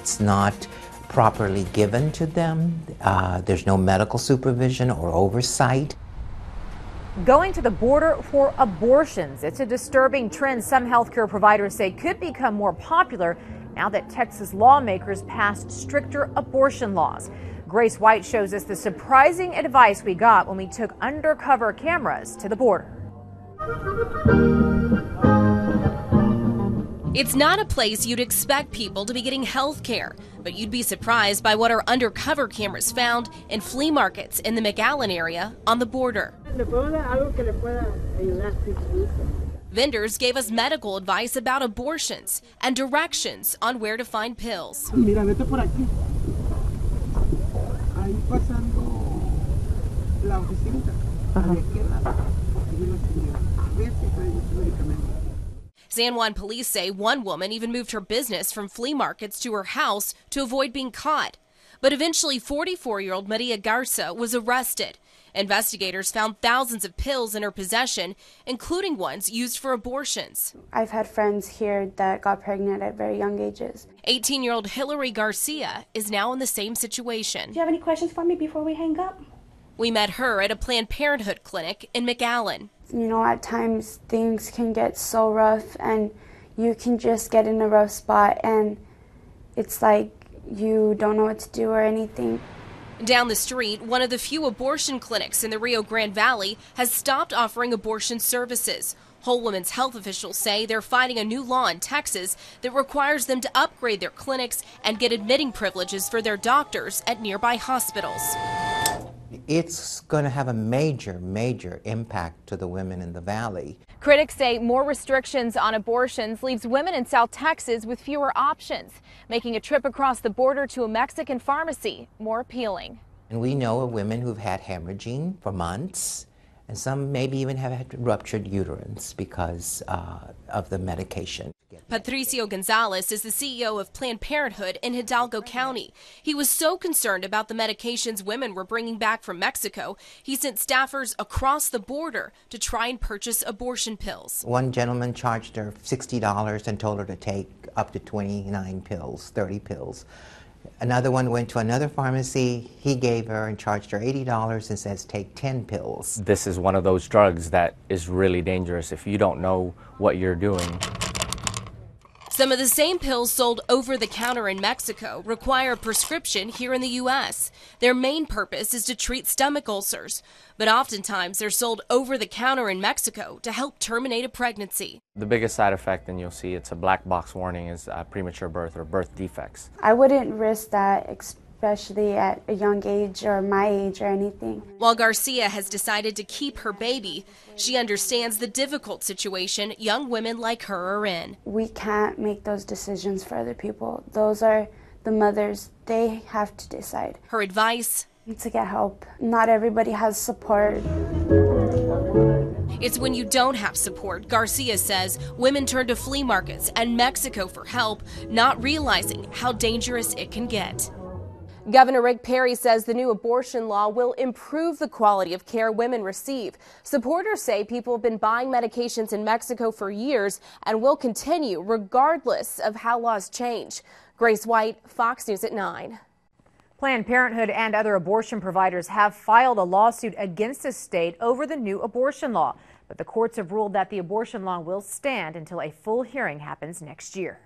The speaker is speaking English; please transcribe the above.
It's not properly given to them. There's no medical supervision or oversight. Going to the border for abortions. It's a disturbing trend some healthcare providers say could become more popular now that Texas lawmakers passed stricter abortion laws. Grace White shows us the surprising advice we got when we took undercover cameras to the border. It's not a place you'd expect people to be getting health care, but you'd be surprised by what our undercover cameras found in flea markets in the McAllen area on the border. Vendors gave us medical advice about abortions and directions on where to find pills. Juan Police say one woman even moved her business from flea markets to her house to avoid being caught. But eventually 44-year-old Hilary Garcia was arrested. Investigators found thousands of pills in her possession, including ones used for abortions. I've had friends here that got pregnant at very young ages. 18-year-old Hilary Garcia is now in the same situation. Do you have any questions for me before we hang up? We met her at a Planned Parenthood clinic in McAllen. You know, at times things can get so rough and you can just get in a rough spot and it's like you don't know what to do or anything. Down the street, one of the few abortion clinics in the Rio Grande Valley has stopped offering abortion services. Whole Woman's health officials say they're fighting a new law in Texas that requires them to upgrade their clinics and get admitting privileges for their doctors at nearby hospitals. It's going to have a major impact to the women in the valley. Critics say more restrictions on abortions leaves women in South Texas with fewer options, making a trip across the border to a Mexican pharmacy more appealing. And we know of women who've had hemorrhaging for months, and some maybe even have had ruptured uterines because of the medication. Patricio Gonzalez is the CEO of Planned Parenthood in Hidalgo County. He was so concerned about the medications women were bringing back from Mexico, he sent staffers across the border to try and purchase abortion pills. One gentleman charged her $60 and told her to take up to 29 pills, 30 pills. Another one went to another pharmacy. He gave her and charged her $80 and says take 10 pills. This is one of those drugs that is really dangerous if you don't know what you're doing. Some of the same pills sold over the counter in Mexico require a prescription here in the U.S. Their main purpose is to treat stomach ulcers, but oftentimes they're sold over the counter in Mexico to help terminate a pregnancy. The biggest side effect, and you'll see it's a black box warning, is premature birth or birth defects. I wouldn't risk that, especially at a young age or my age or anything. While Garcia has decided to keep her baby, she understands the difficult situation young women like her are in. We can't make those decisions for other people. Those are the mothers. They have to decide. Her advice? To get help. Not everybody has support. It's when you don't have support, Garcia says, women turn to flea markets and Mexico for help, not realizing how dangerous it can get. Governor Rick Perry says the new abortion law will improve the quality of care women receive. Supporters say people have been buying medications in Mexico for years and will continue regardless of how laws change. Grace White, Fox News at 9. Planned Parenthood and other abortion providers have filed a lawsuit against the state over the new abortion law. But the courts have ruled that the abortion law will stand until a full hearing happens next year.